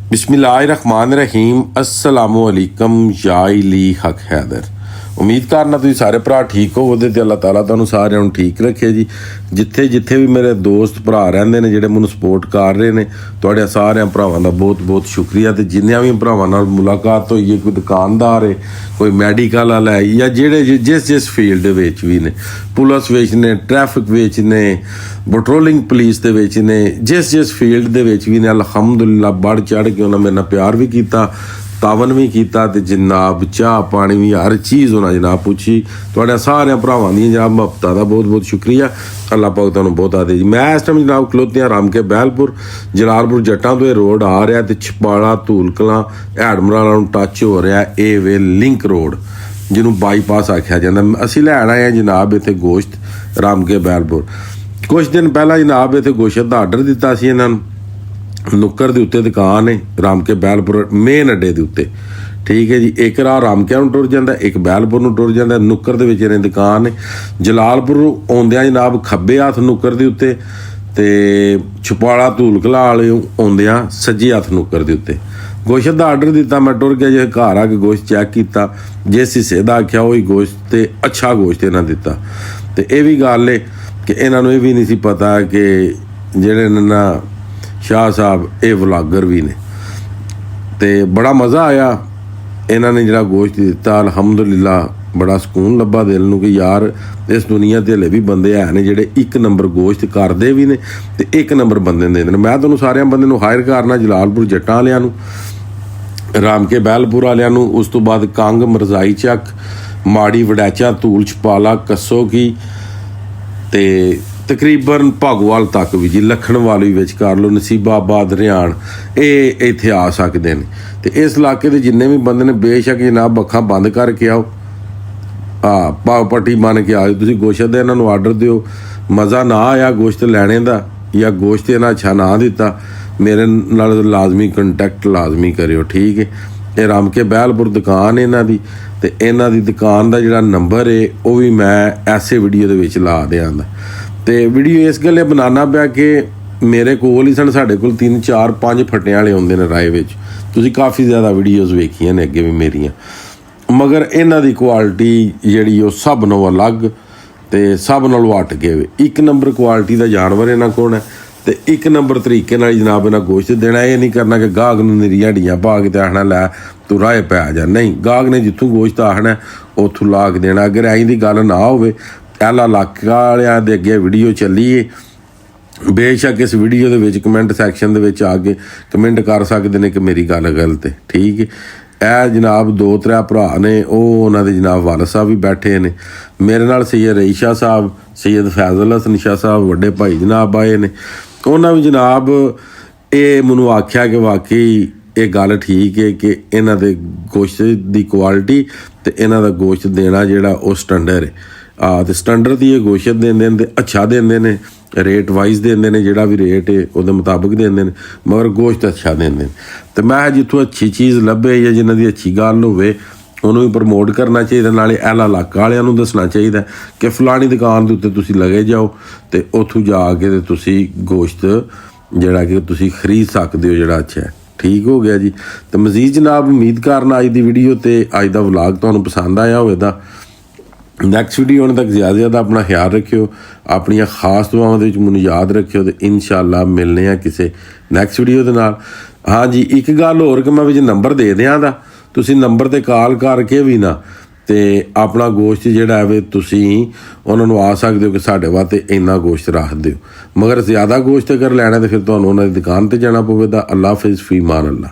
बिस्मिल्लाहिर्रहमानिर्रहीम अस्सलामुअलैकुम याइली हक हैदर। उम्मीद करना तुसीं सारे भरा ठीक हो ते अल्लाह ताला तुहानूं सारिਆਂ ਨੂੰ ठीक रखे जी। जिथे भी मेरे दोस्त भरा रहिंदे ने जिहड़े मैनूं सपोर्ट कर रहे ने, तुहाडे सारिਆਂ भरावां दा बहुत बहुत शुक्रिया। ते जिन्नियां भी भरावां नाल मुलाकात होई है, कोई दुकानदार है, कोई मैडिकल वाला है, या जिहड़े जिस फील्ड विच भी ने, पुलिस विच ने, ट्रैफिक विच ने, पेट्रोलिंग पुलिस दे विच ने, जिस फील्ड दे विच भी ने, अलहमदुलिल्लाह बढ़ चढ़ के उन्होंने मेरे नाल प्यार भी किया, तावन भी किया, ते जनाब चाह पानी भी हर चीज़ उन्हें जनाब पूछी। तुहाडे सारे भरावां दी जनाब मुहब्बतां दा बहुत बहुत शुक्रिया। अल्लाह पाक तुहानूं बहुत आदे जी। मैं इस टाइम जनाब खलोते हैं रामके बैलपुर जलालपुर जट्टां तो रोड आ रहा, तो छपाड़ा धूल कलां हैडमराला नूं टच हो रहा ये वे लिंक रोड जिन्हों बाईपास आख्या जाता। असीं लैण आए हैं जनाब इत्थे गोश्त रामके बैलपुर। कुछ दिन पहला जनाब इत्थे गोश्त का आर्डर दिता सी इन्हां नूं। नुक्कर के उत्ते दुकान है रामके बैलपुर मेन अड्डे के उत्ते, ठीक है जी। एक राह रामकिया नूं टुर जांदा, एक बैलपुर नूं टुर जांदा। नुक्कर दे विच इन्हां दी दुकान है। जलालपुर आउंदियां जनाब खब्बे हत्थ नुक्कर दे उत्ते, ते छपाड़ा धूल कला वाले आउंदियां सज्जे हत्थ नुक्कर दे उत्ते। गोश्त का आर्डर दिता, मैं टुर गया जे घर आके गोश्त चैक किया, जिस हिस्से का आख्या वही गोश्त, ते अच्छा गोश्त इन्हां दिता। ते ये भी गल है कि इन्हां नूं ये भी नहीं सी पता कि जिहड़े ना शाह साहब ये व्लागर भी ने। तो बड़ा मज़ा आया इन्होंने जरा गोश्त दिता, अलहमदुलिल्लाह बड़ा सुकून लब्भा दिल नूं कि यार इस दुनिया ते हले भी बंदे है ने जिहड़े एक नंबर गोश्त करते भी ने ते एक नंबर बंदे देंदे ने। मैं तुहानूं सारिਆਂ बंदे नूं हायर करना जलालपुर जट्टां वालिਆਂ नूं, रामके बैलपुर वालिਆਂ नूं, उस तो बाद कंग मरजाई चक माड़ी वड़ैचा धूल छपाला कसो की ते तकरीबन भागोवाल तक भी जी, लखनवाली विच कर लो, नसीबाबाद रियाण ये इत्थे आ सकते हैं। तो इस इलाके के जिन्ने भी बंदे ने बेशक जनाब अखां बंद करके आओ, पाव पट्टी बन के आओ, तुसीं गोश्त का इन्हां नूं आर्डर दिओ। मज़ा ना आया गोश्त लैने का या गोश्त इन्हां अच्छा ना दिता, मेरे नाल लाजमी कंटैक्ट लाजमी करियो, ठीक है। ये रामके बैलपुर दुकान है इन्हां दी, ते इन्हां दी दुकान का जिहड़ा नंबर है वह भी मैं ऐसे वीडियो दे विच ला दिआंगा। तो वीडियो इस गल्ले बनाना पिया कि मेरे कोल ही सन, साढ़े कोल 3 4 5 फट्टियां वाले आउंदे ने राय विच। तुसीं काफ़ी ज़्यादा वीडियोज़ वेखियां ने अगे भी मेरियां, मगर इन्हां दी क्वालिटी जिहड़ी ओह सब नालों अलग ते सब नालों हट के एक नंबर क्वालिटी का जानवर इन्हां कोल है। तो एक नंबर तरीके नाल जनाब इन्हां गोश्त देना। ये नहीं करना कि गाहक नूं निरीआं हड्डियां पा के ते आखना लै तू राह पै जा, नहीं, गाहक ने जित्थों गोश्त आखना उत्थों ला के देना। अगर ऐं दी गल ना होवे, एला इलाका वालियां दे अगे वीडियो चली है, बेशक इस वीडियो दे विच कमेंट सैक्शन दे विच आके कमेंट कर सकते हैं कि मेरी गल गलत है, ठीक है। ए जनाब 2-3 भरा ने, उन्हां दे जनाब वालद साहब भी बैठे ने, मेरे नाल सैयद रईशा साहब, सैयद फैजल हसन शाह साहब वड्डे भाई जनाब आए ने। उन्हां भी जनाब ये मैनूं आख्या कि वाकई ये गल ठीक है कि इन्हां दे गोश्त की क्वालिटी ते इन्हां दा गोश्त देना जिहड़ा वो स्टैंडर्ड है। तो स्टैंडर्ड की गोश्त देंदे ने, अच्छा देंदे ने, रेट वाइज देंदे ने, जिहड़ा भी रेट है उहदे मुताबिक देंदे ने, मगर गोश्त अच्छा देंदे ने। तो मैं जिੱਥੋਂ अच्छी चीज़ लभे या जिन्हां दी अच्छी गल होवे उन्होंने भी प्रमोट करना चाहिए। नाले एला इलाका वालियां नूं दसना चाहिए कि फलानी दुकान दे उत्ते तुसीं लगे जाओ तो उत्थों जाके ते तुसीं गोश्त जिहड़ा कि तुसीं खरीद सकदे हो जिहड़ा अच्छा है, ठीक हो गया जी। तो मजीद जनाब उम्मीद करना अज दी वीडियो ते अज दा व्लॉग तुहानूं पसंद आया होवेगा। नैक्सट वीडियो होने तक ज़्यादा से ज़्यादा अपना ख्याल रखियो, अपनियां खास दुआवां दे विच मैनूं याद रखियो, तो इंशाअल्लाह मिलने हैं किसी नैक्सट वीडियो दे नाल। हाँ जी, एक गल होर कि मैं विच नंबर दे दियां दा, तुसीं नंबर ते कॉल करके भी ना ते अपना गोश्त जिहड़ा है तुसीं उन्हां नूं आ सकदे हो कि साडे वास्ते इन्ना गोश्त रख दिओ। मगर ज़्यादा गोश्त अगर लैना तो फिर तुहानूं उन्हां दी दुकान ते जाना पवेगा। अल्लाह हाफिज़, फी मान अल्लाह।